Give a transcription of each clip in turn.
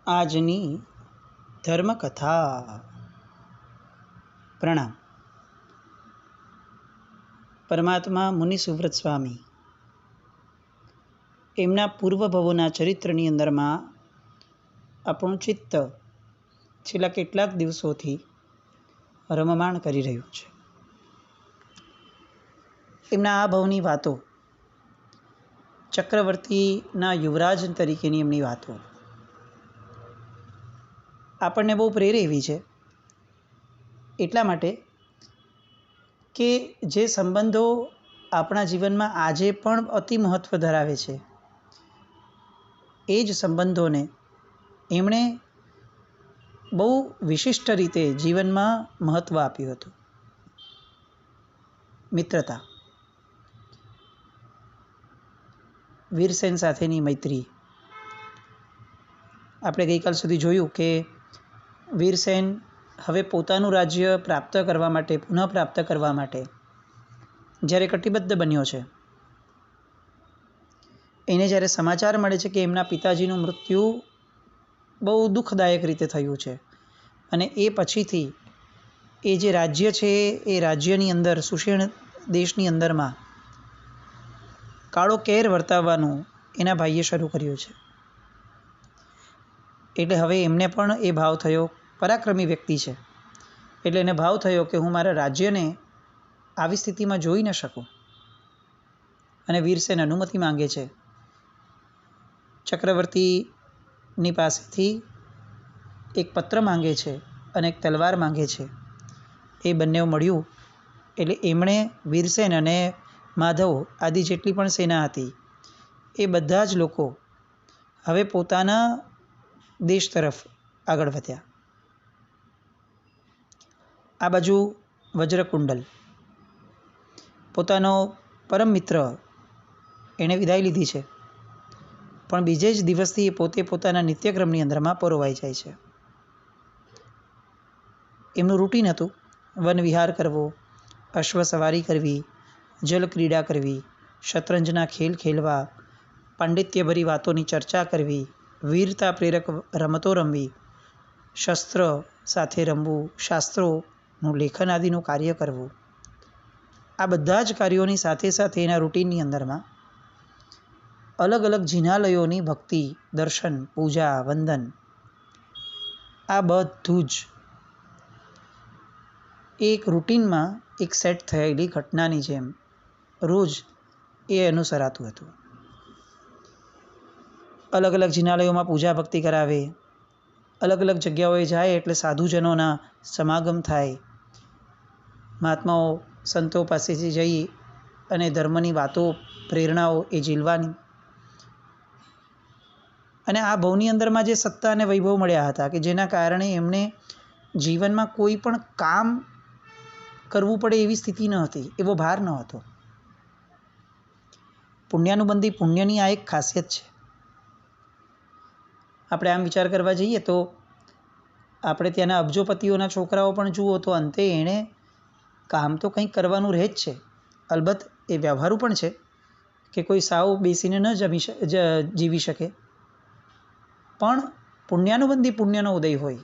આજની ધર્મકથા. પ્રણામ. પરમાત્મા મુનિ સુવ્રત સ્વામી એમના પૂર્વ ભવોના ચરિત્રની અંદરમાં આપણું ચિત્ત છેલ્લા કેટલાક દિવસોથી રમમાણ કરી રહ્યું છે. એમના આ ભવની વાતો, ચક્રવર્તીના યુવરાજ તરીકેની એમની વાતો આપણને બહુ પ્રેરે એવી છે. એટલા માટે કે જે સંબંધો આપણા જીવનમાં આજે પણ અતિ મહત્ત્વ ધરાવે છે, એ જ સંબંધોને એમણે બહુ વિશિષ્ટ રીતે જીવનમાં મહત્ત્વ આપ્યું હતું. મિત્રતા, વીરસેન સાથેની મૈત્રી. આપણે ગઈકાલ સુધી જોયું કે વીરસેન હવે પોતાનું રાજ્ય પ્રાપ્ત કરવા માટે, પુનઃ પ્રાપ્ત કરવા માટે જ્યારે કટિબદ્ધ બન્યો છે, એને જ્યારે સમાચાર મળે છે કે એમના પિતાજીનું મૃત્યુ બહુ દુઃખદાયક રીતે થયું છે અને એ પછીથી એ જે રાજ્ય છે એ રાજ્યની અંદર, સુષેણ દેશની અંદરમાં કાળો કેર વર્તાવવાનું એના ભાઈએ શરૂ કર્યું છે. એટલે હવે એમને પણ એ ભાવ થયો, પરાક્રમી વ્યક્તિ છે એટલે એને ભાવ થયો કે હું મારા રાજ્યને આવી સ્થિતિમાં જોઈ ન શકું. અને વીરસેન અનુમતિ માંગે છે ચક્રવર્તીની પાસેથી. એક પત્ર માંગે છે અને એક તલવાર માંગે છે. એ બંને મળ્યું એટલે એમણે વીરસેન અને માધવ આદિ જેટલી પણ સેના હતી એ બધા જ લોકો હવે પોતાના દેશ તરફ આગળ વધ્યા. આ બાજુ વજ્રકુંડલ પોતાનો પરમ મિત્ર એણે વિદાય લીધી છે, પણ બીજે જ દિવસથી એ પોતે પોતાના નિત્યક્રમની અંદરમાં પરોવાઈ જાય છે. એમનું રૂટીન હતું વન વિહાર કરવો, અશ્વ સવારી કરવી, જલ ક્રીડા કરવી, શતરંજના ખેલ ખેલવા, પાંડિત્યભરી વાતોની ચર્ચા કરવી, વીરતા પ્રેરક રમતો રમવી, શસ્ત્ર સાથે રમવું, શાસ્ત્રોનું લેખન આદિનું કાર્ય કરવું. આ બધા જ કાર્યોની સાથે સાથે એના રૂટીનની અંદરમાં અલગ અલગ જિનાલયોની ભક્તિ, દર્શન, પૂજા, વંદન, આ બધું જ એક રૂટીનમાં એક સેટ થયેલી ઘટનાની જેમ રોજ એ અનુસરાતું હતું. અલગ અલગ જિનાલયોમાં પૂજા ભક્તિ કરાવે, અલગ અલગ જગ્યાઓએ જાય એટલે સાધુજનોના સમાગમ થાય, મહાત્માઓ સંતો પાસેથી જઈ અને ધર્મની વાતો, પ્રેરણાઓ એ ઝીલવાની. અને આ ભવની અંદરમાં જે સત્તા અને વૈભવ મળ્યા હતા કે જેના કારણે એમને જીવનમાં કોઈ પણ કામ કરવું પડે એવી સ્થિતિ ન હતી, એવો ભાર ન હતો. પુણ્યાનુબંધી પુણ્યની આ એક ખાસિયત છે. આપણે આમ વિચાર કરવા જઈએ તો આપણે ત્યાંના અબજોપતિઓના છોકરાઓ પણ જુઓ તો અંતે એણે કામ તો કંઈક કરવાનું રહે જ છે. અલબત્ત એ વ્યવહારુ પણ છે કે કોઈ સાવ બેસીને ન જીવી શકે, પણ પુણ્યાનુબંધી પુણ્યનો ઉદય હોય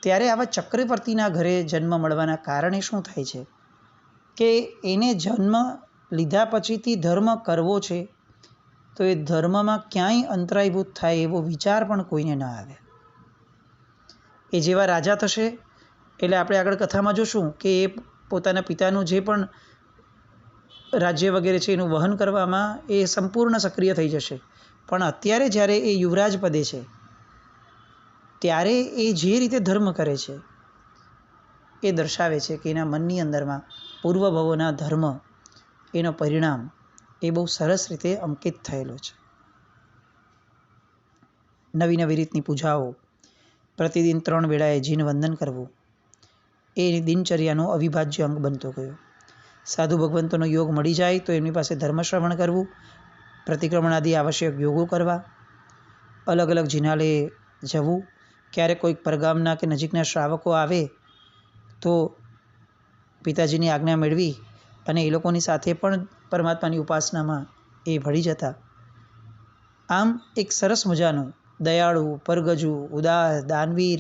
ત્યારે આવા ચક્રવર્તીના ઘરે જન્મ મળવાના કારણે શું થાય છે કે એને જન્મ લીધા પછીથી ધર્મ કરવો છે તો એ ધર્મમાં ક્યાંય અંતરાયભૂત થાય એવો વિચાર પણ કોઈને ન આવે. એ જેવા રાજા થશે એટલે આપણે આગળ કથામાં જોશું કે એ પોતાના પિતાનું જે પણ રાજ્ય વગેરે છે એનું વહન કરવામાં એ સંપૂર્ણ સક્રિય થઈ જશે. પણ અત્યારે જ્યારે એ યુવરાજ પદે છે ત્યારે એ જે રીતે ધર્મ કરે છે એ દર્શાવે છે કે એના મનની અંદરમાં પૂર્વભવોના ધર્મ, એનો પરિણામ એ બહુ સરસ રીતે અંકિત થયેલો છે. નવી નવી રીતની પૂજાઓ, પ્રતિદિન 3 વેળાએ જીન વંદન કરવું એ દિનચર્યાનો અવિભાજ્ય અંગ બનતો ગયો. સાધુ ભગવંતોનો યોગ મળી જાય તો એમની પાસે ધર્મશ્રવણ કરવું, પ્રતિક્રમણ આદિ આવશ્યક યોગો કરવા, અલગ અલગ જિનાલયે જવું. ક્યારેક કોઈક પરગામના કે નજીકના શ્રાવકો આવે તો પિતાજીની આજ્ઞા મેળવી અને એ લોકોની સાથે પણ પરમાત્માની ઉપાસનામાં એ ભળી જતા. આમ એક સરસ મજાનું દયાળુ, પરગજુ, ઉદાર, દાનવીર,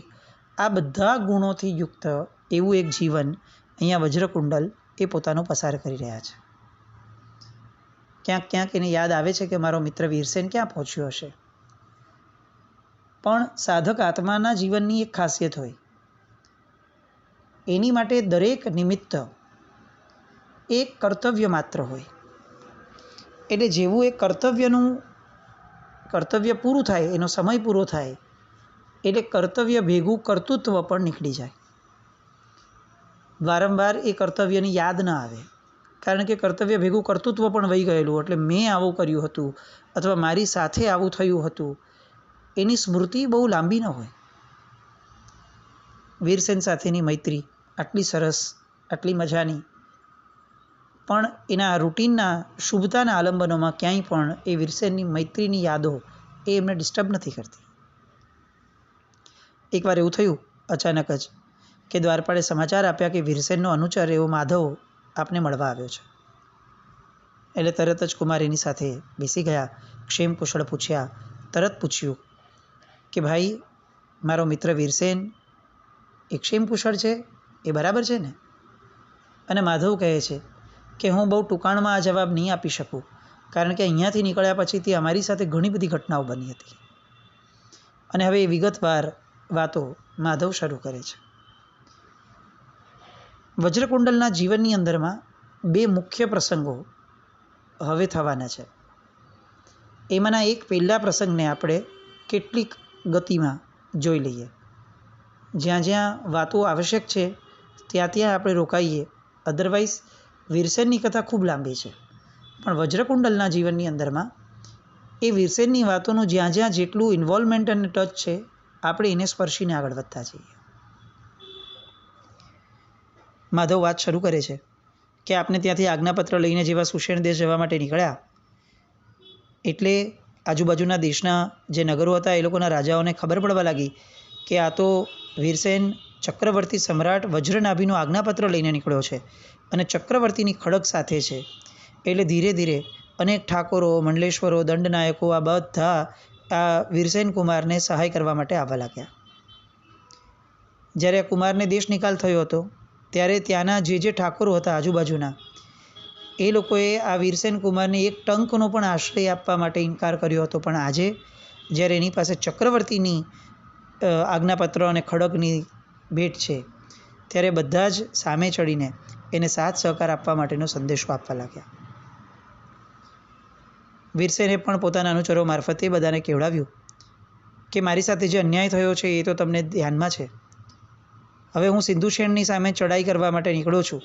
આ બધા ગુણોથી યુક્ત એવું એક જીવન અહીંયા વજ્રકુંડલ એ પોતાનું પસાર કરી રહ્યા છે. ક્યાંક ક્યાંક એને યાદ આવે છે કે મારો મિત્ર વીરસેન ક્યાં પહોંચ્યો હશે. પણ સાધક આત્માના જીવનની એક ખાસિયત હોય, એની માટે દરેક નિમિત્ત એક કર્તવ્ય માત્ર હોય. એટલે જેવું એ કર્તવ્ય પૂરું થાય, એનો સમય પૂરો થાય એટલે કર્તવ્ય ભેગું કર્તૃત્વ પણ નીકળી જાય. વારંવાર એ કર્તવ્યની યાદ ન આવે, કારણ કે કર્તવ્ય ભેગું કર્તૃત્વ પણ વહી ગયેલું. એટલે મેં આવું કર્યું હતું અથવા મારી સાથે આવું થયું હતું, એની સ્મૃતિ બહુ લાંબી ન હોય. વીરસેન સાથેની મૈત્રી આટલી સરસ, આટલી મજાની, પણ એના રૂટીનના શુભતાના આલંબનોમાં ક્યાંય પણ એ વીરસેનની મૈત્રીની યાદો એ એમને ડિસ્ટર્બ નથી કરતી. એકવાર એવું થયું અચાનક જ કે દ્વારપાળે સમાચાર આપ્યા કે વીરસેનનો અનુચર એવો માધવ આપને મળવા આવ્યો છે. એટલે તરત જ કુમાર એની સાથે બેસી ગયા, ક્ષેમ કુશળ પૂછ્યા. તરત પૂછ્યું કે ભાઈ, મારો મિત્ર વીરસેન એ ક્ષેમ કુશળ છે, એ બરાબર છે ને? અને માધવ કહે છે કે હું બહુ ટૂંકાણમાં આ જવાબ નહીં આપી શકું, કારણ કે અહીંયાથી નીકળ્યા પછીથી અમારી સાથે ઘણી બધી ઘટનાઓ બની હતી. અને હવે એ વિગતવાર વાતો માધવ શરૂ કરે છે. વજ્રકુંડલના જીવનની અંદરમાં બે મુખ્ય પ્રસંગો હવે થવાના છે. એમાંના એક પહેલા પ્રસંગને આપણે કેટલીક ગતિમાં જોઈ લઈએ. જ્યાં જ્યાં વાતો આવશ્યક છે ત્યાં ત્યાં આપણે રોકાઈએ. અધરવાઇઝ વીરસેનની કથા ખૂબ લાંબી છે, પણ વજ્રકુંડલના જીવનની અંદરમાં એ વીરસેનની વાતોનું જ્યાં જ્યાં જેટલું ઇન્વોલ્વમેન્ટ અને ટચ છે, આપણે એને સ્પર્શીને આગળ વધતા જઈએ. માધવ વાત શરૂ કરે છે કે આપને ત્યાંથી આજ્ઞાપત્ર લઈને જેવા સુષેણ દેશ જવા માટે નીકળ્યા, એટલે આજુબાજુના દેશના જે નગરો હતા એ લોકોના રાજાઓને ખબર પડવા લાગી કે આ તો વીરસેન ચક્રવર્તી સમ્રાટ વજ્રનાભીનો આજ્ઞાપત્ર લઈને નીકળ્યો છે અને ચક્રવર્તીની ખડક સાથે છે. એટલે ધીરે ધીરે અનેક ઠાકોરો, મંડલેશ્વરો, દંડનાયકો આ બધા આ વીરસેન કુમારને સહાય કરવા માટે આવવા લાગ્યા. જ્યારે આ કુમારને દેશ નિકાલ થયો હતો ત્યારે ત્યાંના જે ઠાકોરો હતા આજુબાજુના, એ લોકોએ આ વીરસેન કુમારને એક ટંકનો પણ આશ્રય આપવા માટે ઇનકાર કર્યો હતો. પણ આજે જ્યારે એની પાસે ચક્રવર્તીની આજ્ઞાપત્ર અને ખડકની ભેટ છે, ત્યારે બધા જ સામે ચડીને એને સાથ સહકાર આપવા માટેનો સંદેશો આપવા લાગ્યા. વીરસેને પણ પોતાના અનુચરો મારફતે બધાને કહેવડાવ્યું કે મારી સાથે જે અન્યાય થયો છે એ તો તમને ધ્યાનમાં છે. હવે હું સિંધુશેણની સામે ચડાઈ કરવા માટે નીકળ્યો છું.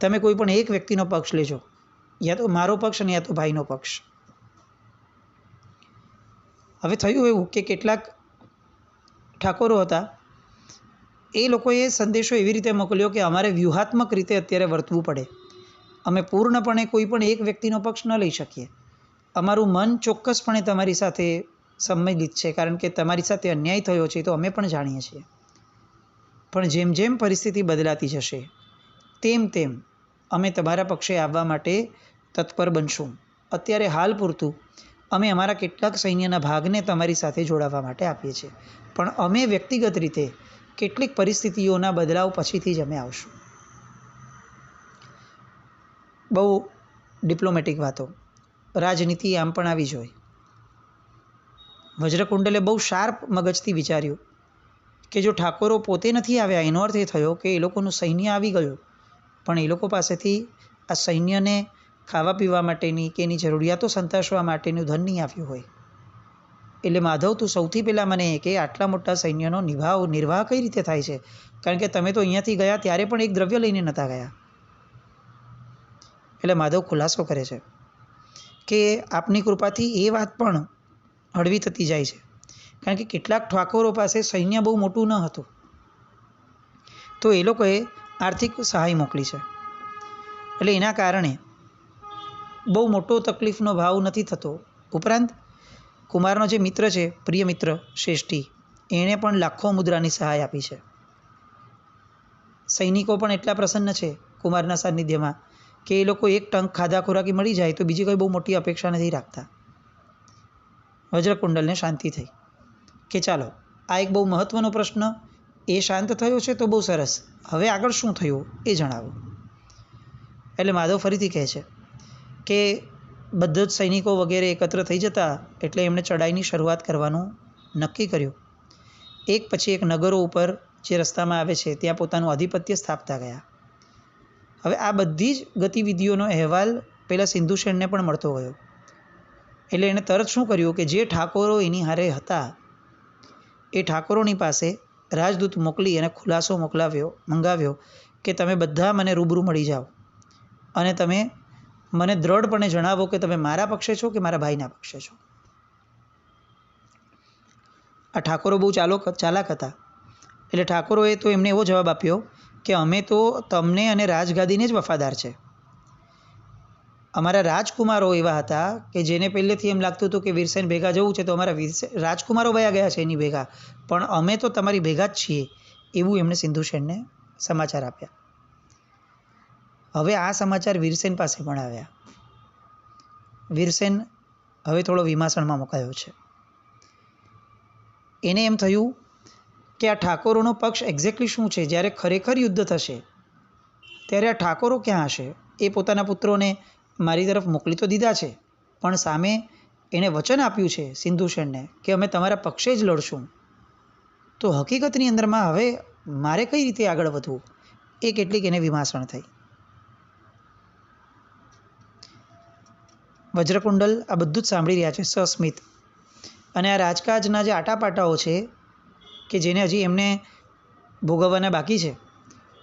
તમે કોઈ પણ એક વ્યક્તિનો પક્ષ લેજો, યા તો મારો પક્ષ અને યા તો ભાઈનો પક્ષ. હવે થયું એવું કે કેટલાક ઠાકોરો હતા, એ લોકોએ સંદેશો એવી રીતે મોકલ્યો કે અમારે વ્યૂહાત્મક રીતે અત્યારે વર્તવું પડે. અમે પૂર્ણપણે કોઈ પણ એક વ્યક્તિનો પક્ષ ન લઈ શકીએ. અમારું મન ચોક્કસપણે તમારી સાથે સંમિલિત છે, કારણ કે તમારી સાથે અન્યાય થયો છે તો અમે પણ જાણીએ છીએ. પણ જેમ જેમ પરિસ્થિતિ બદલાતી જશે તેમ તેમ અમે તમારા પક્ષે આવવા માટે તત્પર બનશું. અત્યારે હાલ પૂરતું અમે અમારા કેટલાક સૈન્યના ભાગને તમારી સાથે જોડાવા માટે આપીએ છીએ, પણ અમે વ્યક્તિગત રીતે કેટલીક પરિસ્થિતિઓના બદલાવ પછીથી જ અમે આવશું. બહુ ડિપ્લોમેટિક વાતો, રાજનીતિ આમ પણ આવી જોઈએ. વજ્રકુંડલે બહુ શાર્પ મગજથી વિચાર્યું કે જો ઠાકોરો પોતે નથી આવ્યા, એનો અર્થ એ થયો કે એ લોકોનું સૈન્ય આવી ગયું, પણ એ લોકો પાસેથી આ સૈન્યને ખાવા પીવા માટેની કે એની જરૂરિયાતો સંતોષવા માટેનું ધન નહીં આવ્યું હોય. એટલે માધવ, તું સૌથી પહેલાં મને કે આટલા મોટા સૈન્યનો નિર્વાહ કઈ રીતે થાય છે? કારણ કે તમે તો અહીંયાથી ગયા ત્યારે પણ એક દ્રવ્ય લઈને નહોતા ગયા. એટલે માધવ ખુલાસો કરે છે કે આપની કૃપાથી એ વાત પણ હળવી થતી જાય છે, કારણ કે કેટલાક ઠાકોરો પાસે સૈન્ય બહુ મોટું ન હતું, તો એ લોકોએ આર્થિક સહાય મોકલી છે. એટલે એના કારણે બહુ મોટો તકલીફનો ભાવ નથી થતો. ઉપરાંત કુમારનો જે મિત્ર છે, પ્રિય મિત્ર શ્રેષ્ઠી, એણે પણ લાખો મુદ્રાની સહાય આપી છે. સૈનિકો પણ એટલા પ્રસન્ન છે કુમારના સાનિધ્યમાં કે એ લોકો એક ટંક ખાધા ખોરાકી મળી જાય તો બીજી કોઈ બહુ મોટી અપેક્ષા નથી રાખતા. વજ્રકુંડલને શાંતિ થઈ કે ચાલો આ એક બહુ મહત્ત્વનો પ્રશ્ન એ શાંત થયો છે તો બહુ સરસ, હવે આગળ શું થયું એ જણાવો. એટલે માધવ ફરીથી કહે છે કે બધા જ સૈનિકો વગેરે એકત્ર થઈ જતા એટલે એમણે ચડાઈની શરૂઆત કરવાનું નક્કી કર્યું. એક પછી એક નગરો ઉપર જે રસ્તામાં આવે છે ત્યાં પોતાનું આધિપત્ય સ્થાપતા ગયા. હવે આ બધી જ ગતિવિધિઓનો અહેવાલ પેલા સિંધુસેનને પણ મળતો ગયો. એટલે એણે તરત શું કર્યું કે જે ઠાકોરો એની હારે હતા એ ઠાકોરોની પાસે રાજદૂત મોકલી અને ખુલાસો મંગાવ્યો કે તમે બધા મને રૂબરૂ મળી જાઓ અને તમે મને દ્રઢપણે જણાવો કે તમે મારા પક્ષે છો કે મારા ભાઈના પક્ષે છો. આ ઠાકોરો બહુ ચાલાક હતા. એટલે ઠાકોરોએ તો એમને એવો જવાબ આપ્યો કે અમે તો તમને અને રાજગાદીને જ વફાદાર છે. અમારા રાજકુમારો એવા હતા કે જેને પહેલેથી એમ લાગતું હતું કે વીરસેન ભેગા જવું છે તો અમારા રાજકુમારો વયા ગયા છે એની ભેગા, પણ અમે તો તમારી ભેગા જ છીએ, એવું એમણે સિંધુસેનને સમાચાર આપ્યા. હવે આ સમાચાર વીરસેન પાસે પણ આવ્યા. વીરસેન હવે થોડો વિમાસણમાં મુકાયો છે. એને એમ થયું કે આ ઠાકોરોનો પક્ષ એક્ઝેક્ટલી શું છે. જ્યારે ખરેખર યુદ્ધ થશે ત્યારે આ ઠાકોરો ક્યાં હશે? એ પોતાના પુત્રોને મારી તરફ મોકલી તો દીધા છે, પણ સામે એણે વચન આપ્યું છે સિંધુસેનને કે અમે તમારા પક્ષે જ લડશું. તો હકીકતની અંદરમાં હવે મારે કઈ રીતે આગળ વધવું, એ કેટલીક એને વિમાસણ થઈ. વજ્રકુંડલ આ બધું જ સાંભળી રહ્યા છે સસ્મિત. અને આ રાજકાજના જે આટાપાટાઓ છે કે જેને હજી એમને ભોગવવાના બાકી છે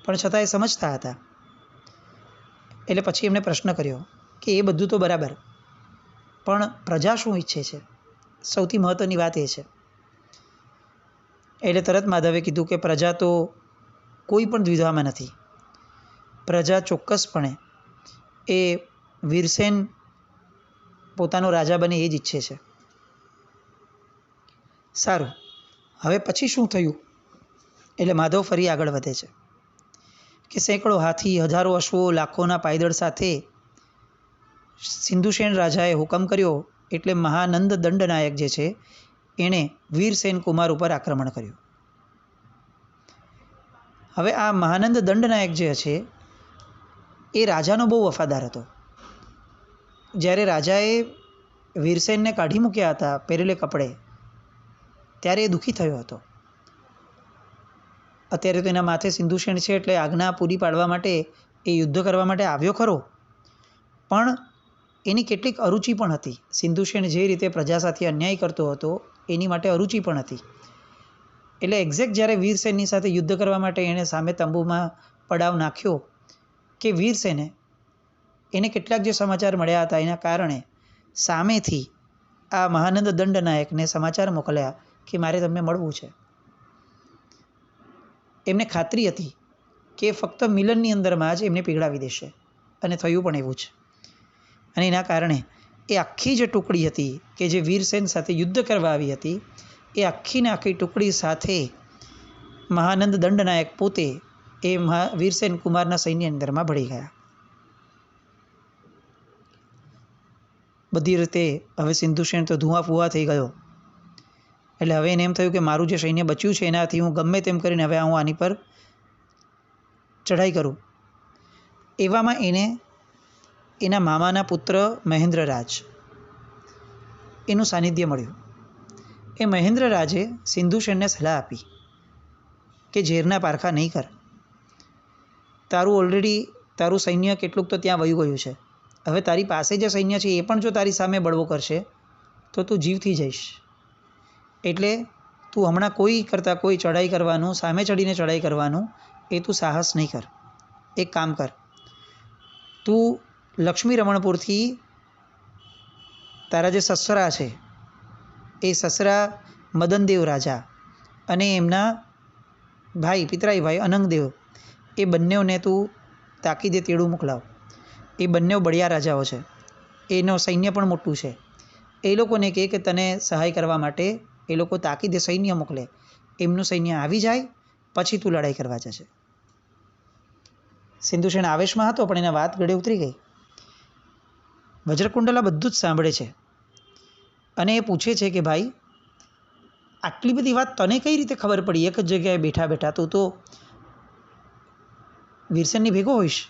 પણ છતાં એ સમજતા હતા. એટલે પછી એમણે પ્રશ્ન કર્યો કે એ બધું તો બરાબર, પણ પ્રજા શું ઈચ્છે છે? સૌથી મહત્ત્વની વાત એ છે. એટલે તરત માધવે કીધું કે પ્રજા તો કોઈ પણ દ્વિધામાં નથી. પ્રજા ચોક્કસપણે એ વીરસેન પોતાનો રાજા બને એ જ ઈચ્છે છે. સારું, હવે પછી શું થયું? એટલે માધવ ફરી આગળ વધે છે કે સેંકડો હાથી, હજારો અશ્વો, લાખોના પાયદળ સાથે સિંધુસેન રાજાએ હુકમ કર્યો એટલે મહાનંદ દંડનાયક જે છે એણે વીરસેન કુમાર ઉપર આક્રમણ કર્યું. હવે આ મહાનંદ દંડનાયક જે છે એ રાજાનો બહુ વફાદાર હતો. જ્યારે રાજાએ વીરસેનને કાઢી મૂક્યા હતા પહેરેલે કપડે, ત્યારે એ દુઃખી થયો હતો. અત્યારે તો એના માથે સિંધુસેન છે એટલે આજ્ઞા પૂરી પાડવા માટે એ યુદ્ધ કરવા માટે આવ્યો ખરો, પણ એની કેટલીક અરુચિ પણ હતી. સિંધુસેન જે રીતે પ્રજા સાથે અન્યાય કરતો હતો એની માટે અરુચિ પણ હતી. એટલે એક્ઝેક્ટ જ્યારે વીરસેનની સાથે યુદ્ધ કરવા માટે એણે સામે તંબુમાં પડાવ નાખ્યો કે વીરસેને એને કેટલાક જે સમાચાર મળ્યા હતા એના કારણે સામેથી આ મહાનંદ દંડનાયકને સમાચાર મોકલ્યા કે મારે તમને મળવું છે. એમને ખાતરી હતી કે ફક્ત મિલનની અંદરમાં જ એમને પીગળાવી દેશે, અને થયું પણ એવું જ. અને એના કારણે એ આખી જે ટુકડી હતી કે જે વીરસેન સાથે યુદ્ધ કરવા આવી હતી એ આખીને આખી ટુકડી સાથે મહાનંદ દંડનાયક પોતે એ વીરસેન કુમારના સૈન્ય અંદરમાં ભળી ગયા. બધી રીતે હવે સિંધુસેન તો ધુઆ ફુઆ થઈ ગયો. એટલે હવે એને એમ થયું કે મારું જે સૈન્ય બચ્યું છે એનાથી હું ગમે તેમ કરીને હવે હું આની પર ચઢાઈ કરું. એવામાં એને એના મામાના પુત્ર મહેન્દ્રરાજ એનું સાનિધ્ય મળ્યું. એ મહેન્દ્રરાજે સિંધુસેનને સલાહ આપી કે ઝેરના પારખા નહીં કર. તારું સૈન્ય કેટલુંક તો ત્યાં વયું ગયું છે. હવે તારી પાસે જે સૈન્ય છે એ પણ જો તારી સામે બળવો કરશે તો તું જીવથી જઈશ. એટલે તું હમણાં કોઈ કરતાં કોઈ ચઢાઈ કરવાનું, સામે ચડીને ચઢાઈ કરવાનું એ તું સાહસ નહીં કર. એક કામ કર, તું લક્ષ્મી રમણપુરથી તારા જે સસરા છે એ સસરા મદનદેવ રાજા અને એમના ભાઈ પિતરાઈ ભાઈ અનંગદેવ એ બંનેઓને તું તાકીદે તેડું મોકલાવ. એ બંને બળિયા રાજાઓ છે, એનો સૈન્ય પણ મોટું છે. એ લોકોને કહે કે તને સહાય કરવા માટે એ લોકો તાકીદે સૈન્ય મોકલે. એમનું સૈન્ય આવી જાય પછી તું લડાઈ કરવા જશે. સિંધુસેન આવેશમાં હતો પણ એના વાત ગળે ઉતરી ગઈ. વજ્રકુંડલા બધું જ સાંભળે છે. અને એ પૂછે છે કે ભાઈ આટલી બધી વાત તને કઈ રીતે ખબર પડી? એક જ જગ્યાએ બેઠા બેઠા તું તો વીરસેનની ભેગો હોઈશ.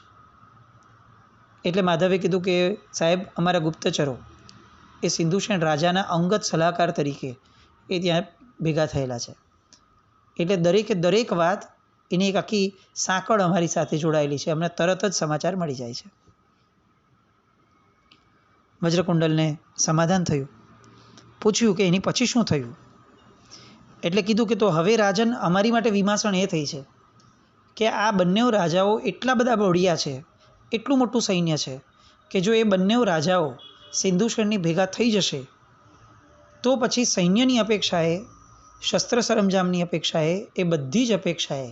એટલે માધવે કીધું કે સાહેબ, અમારા ગુપ્તચરો એ સિંધુસેન રાજાના અંગત સલાહકાર તરીકે એ ત્યાં ભેગા થયેલા છે. એટલે દરેકે દરેક વાત એની એક આખી સાંકળ અમારી સાથે જોડાયેલી છે. અમને તરત જ સમાચાર મળી જાય છે. વજ્રકુંડલને સમાધાન થયું. પૂછ્યું કે એની પછી શું થયું? એટલે કીધું કે તો હવે રાજન અમારી માટે વિમાસણ એ થઈ છે કે આ બંને રાજાઓ એટલા બધા બળિયા છે, એટલું મોટું સૈન્ય છે કે જો એ બંને રાજાઓ સિંધુસેનની ભેગા થઈ જશે તો પછી સૈન્યની અપેક્ષાએ, શસ્ત્ર સરંજામની અપેક્ષાએ, એ બધી જ અપેક્ષાએ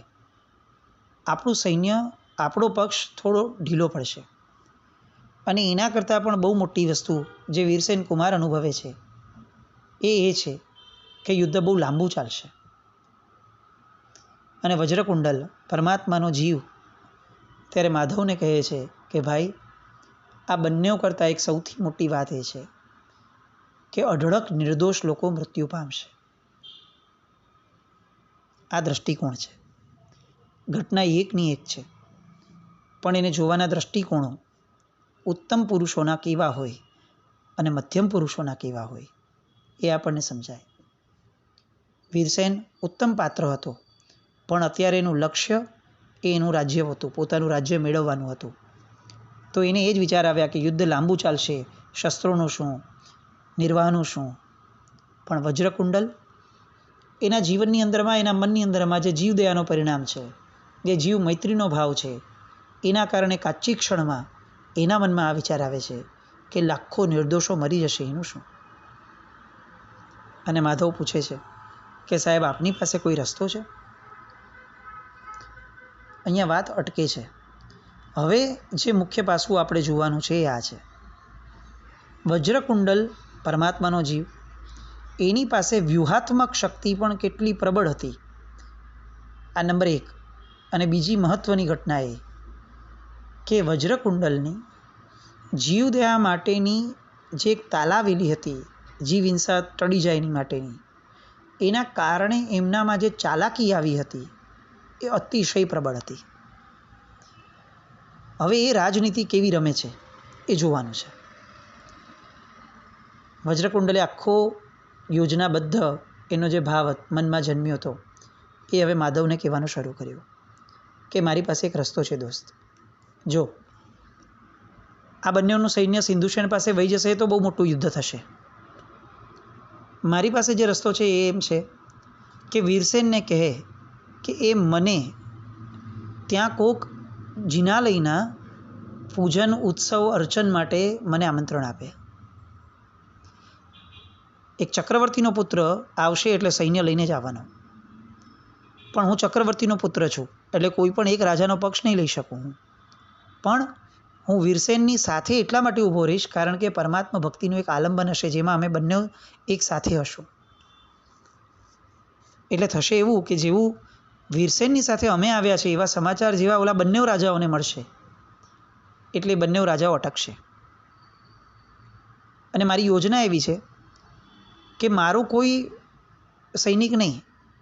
આપણું સૈન્ય, આપણો પક્ષ થોડો ઢીલો પડશે. અને એના કરતાં પણ બહુ મોટી વસ્તુ જે વીરસેન કુમાર અનુભવે છે એ છે કે યુદ્ધ બહુ લાંબુ ચાલશે. અને વજ્રકુંડલ, પરમાત્માનો જીવ, ત્યારે માધવને કહે છે કે ભાઈ, આ બંને કરતાં એક સૌથી મોટી વાત એ છે કે અઢળક નિર્દોષ લોકો મૃત્યુ પામશે. આ દ્રષ્ટિકોણ છે. ઘટના એકની એક છે, પણ એને જોવાના દ્રષ્ટિકોણો ઉત્તમ પુરુષોના કેવા હોય અને મધ્યમ પુરુષોના કેવા હોય એ આપણને સમજાય. વીરસેન ઉત્તમ પાત્ર હતો, પણ અત્યારે એનું લક્ષ્ય એ એનું રાજ્ય હતું, પોતાનું રાજ્ય મેળવવાનું હતું. તો એને એ જ વિચાર આવ્યા કે યુદ્ધ લાંબુ ચાલશે, શસ્ત્રોનું શું, નિર્વાહનું શું. પણ વજ્રકુંડલ એના જીવનની અંદરમાં, એના મનની અંદરમાં જે જીવદયાનો પરિણામ છે, જે જીવ મૈત્રીનો ભાવ છે, એના કારણે કાચી ક્ષણમાં એના મનમાં આ વિચાર આવે છે કે લાખો નિર્દોષો મરી જશે, એનું શું? અને માધવ પૂછે છે કે સાહેબ, આપની પાસે કોઈ રસ્તો છે? અહીંયા વાત અટકે છે. હવે જે મુખ્ય પાસું આપણે જોવાનું છે એ આ છે. વજ્રકુંડલ, પરમાત્માનો જીવ, એની પાસે વ્યૂહાત્મક શક્તિ પણ કેટલી પ્રબળ હતી. આ નંબર 1. અને બીજી મહત્ત્વની ઘટના એ કે વજ્રકુંડલની જીવદયા માટેની જે એક તાલાવેલી હતી, જીવ હિંસા ટળી જાય એની માટેની, એના કારણે એમનામાં જે ચાલાકી આવી હતી એ અતિશય પ્રબળ હતી. હવે એ રાજનીતિ કેવી રમે છે એ જોવાનું છે. વજ્રકુંડલે આખો યોજનાબદ્ધ એનો જે ભાવ મનમાં જન્મ્યો હતો એ હવે માધવને કહેવાનું શરૂ કર્યું કે મારી પાસે એક રસ્તો છે દોસ્ત. જો આ બંનેનું સૈન્ય સિંધુસેન પાસે વહી જશે તો બહુ મોટું યુદ્ધ થશે. મારી પાસે જે રસ્તો છે એ એમ છે કે વીરસેનને કહે કે એ મને ત્યાં કોક જિનાલયના પૂજન, ઉત્સવ, અર્ચન માટે મને આમંત્રણ આપે. એક ચક્રવર્તીનો પુત્ર આવશે એટલે સૈન્ય લઈને જ આવવાનો, પણ હું ચક્રવર્તીનો પુત્ર છું એટલે કોઈ પણ એક રાજાનો પક્ષ નહીં લઈ શકું હું. પણ હું વીરસેનની સાથે એટલા માટે ઊભો રહીશ કારણ કે પરમાત્મા ભક્તિનું એક આલંબન હશે જેમાં અમે બંને એક સાથે હશું. એટલે થશે એવું કે જેવું વીરસેનની સાથે અમે આવ્યા છે એવા સમાચાર જેવા ઓલા બંને રાજાઓને મળશે, એટલે બંને રાજાઓ અટકશે. અને મારી યોજના એવી છે કે મારો કોઈ સૈનિક નહીં,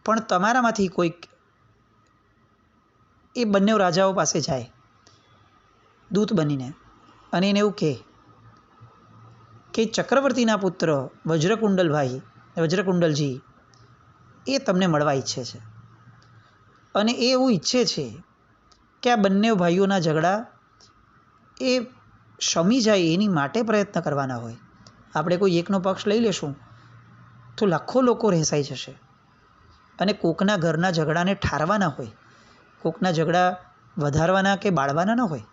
પણ તમારામાંથી કોઈક એ બંને રાજાઓ પાસે જાય દૂત બનીને અને એને એવું કહે કે ચક્રવર્તીના પુત્ર વજ્રકુંડલજી એ તમને મળવા ઈચ્છે છે અને એ એવું ઈચ્છે છે કે આ બંને ભાઈઓના ઝઘડા એ શમી જાય એની માટે પ્રયત્ન કરવાના હોય. આપણે કોઈ એકનો પક્ષ લઈ લેશું તો લાખો લોકો રહેસાઈ જશે અને કોકના ઘરના ઝઘડાને ઠારવાના હોય, કોકના ઝઘડા વધારવાના કે બાળવાના ન હોય.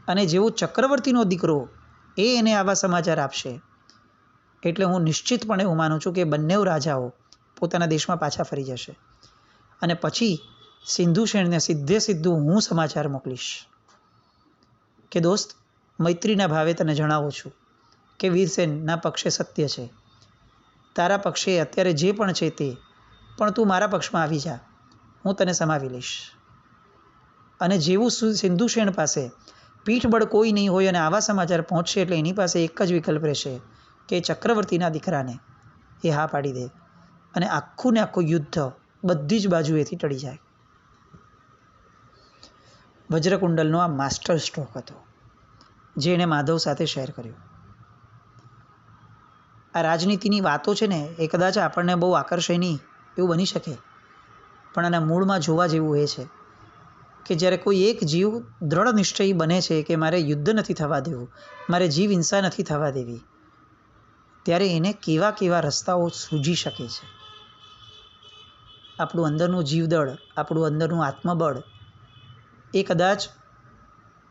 અને જેવો ચક્રવર્તીનો દીકરો એને આવા સમાચાર આપશે એટલે હું નિશ્ચિતપણે હું માનું છું કે બંને રાજાઓ પોતાના દેશમાં પાછા ફરી જશે અને પછી સિંધુસેનને સીધું હું સમાચાર મોકલીશ કે દોસ્ત, મૈત્રીના ભાવે તને જણાવું છું કે વીરસેનના પક્ષે સત્ય છે, તારા પક્ષે અત્યારે જે પણ છે તે, પણ તું મારા પક્ષમાં આવી જા, હું તને સમાવી લઈશ. અને જેવું સિંધુસેન પાસે પીઠબળ કોઈ નહીં હોય અને આવા સમાચાર પહોંચશે એટલે એની પાસે એક જ વિકલ્પ રહેશે કે ચક્રવર્તીના દીકરાને એ હા પાડી દે અને આખું ને આખું યુદ્ધ બધી જ બાજુએથી ટળી જાય. વજ્રકુંડલનો આ માસ્ટર સ્ટ્રોક હતો જે એણે માધવ સાથે શેર કર્યો. આ રાજનીતિની વાતો છે ને એ કદાચ આપણને બહુ આકર્ષે નહીં એવું બની શકે, પણ આના મૂળમાં જોવા જેવું એ છે કે જ્યારે કોઈ એક જીવ દ્રઢ નિશ્ચયી બને છે કે મારે યુદ્ધ નથી થવા દેવું, મારે જીવ હિંસા નથી થવા દેવી, ત્યારે એને કેવા કેવા રસ્તાઓ સૂઝી શકે છે. આપણું અંદરનું જીવદળ, આપણું અંદરનું આત્મબળ એ કદાચ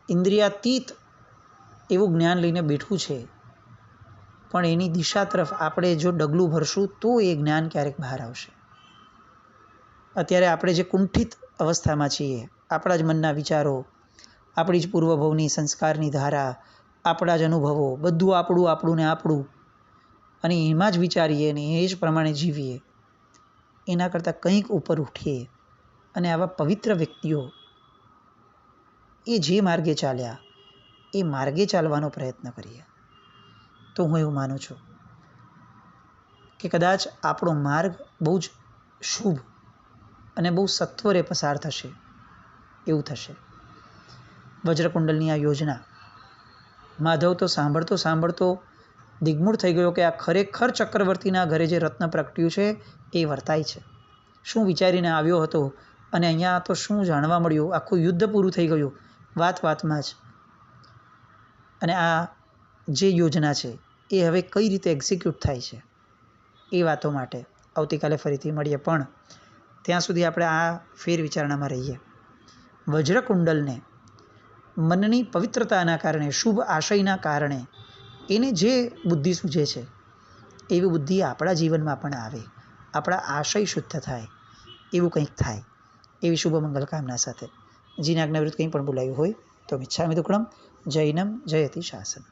ઇન્દ્રિયાતીત એવું જ્ઞાન લઈને બેઠું છે, પણ એની દિશા તરફ આપણે જો ડગલું ભરશું તો એ જ્ઞાન ક્યારેક બહાર આવશે. અત્યારે આપણે જે કુંઠિત અવસ્થામાં છીએ, આપણા જ મનના વિચારો, આપણી જ પૂર્વભવની સંસ્કારની ધારા, આપણા જ અનુભવો, બધું આપણું ને આપણું, અને એમાં જ વિચારીએ ને એ જ પ્રમાણે જીવીએ, એના કરતાં કંઈક ઉપર ઉઠીએ અને આવા પવિત્ર વ્યક્તિઓ એ જે માર્ગે ચાલ્યા એ માર્ગે ચાલવાનો પ્રયત્ન કરીએ. તો હું એવું માનું છું કે કદાચ આપણો માર્ગ બહુ જ શુભ અને બહુ સત્વરે પસાર થશે એવું થશે. વજ્રકુંડલની આ યોજના માધવ તો સાંભળતો સાંભળતો દિગ્મૂઢ થઈ ગયો કે આ ખરેખર ચક્રવર્તીના ઘરે જે રત્ન પ્રગટ્યું છે એ વર્તાય છે. શું વિચારીને આવ્યો હતો અને અહીંયા તો શું જાણવા મળ્યું, આખું યુદ્ધ પૂરું થઈ ગયું વાતમાં જ. અને આ જે યોજના છે એ હવે કઈ રીતે એક્ઝિક્યુટ થાય છે એ વાતો માટે આવતીકાલે ફરીથી મળીએ. પણ ત્યાં સુધી આપણે આ ફેર વિચારણામાં રહીએ. વજ્રકુંડલને મનની પવિત્રતાના કારણે, શુભ આશયના કારણે એને જે બુદ્ધિ સૂઝે છે એવી બુદ્ધિ આપણા જીવનમાં પણ આવે, આપણા આશય શુદ્ધ થાય, એવું કંઈક થાય એવી શુભ મંગલ કામના સાથે. જીને આજ્ઞા વિરુદ્ધ કંઈ પણ બોલાયું હોય તો મિચ્છામિ દુક્કડમ. જૈનમ જયતિ શાસન.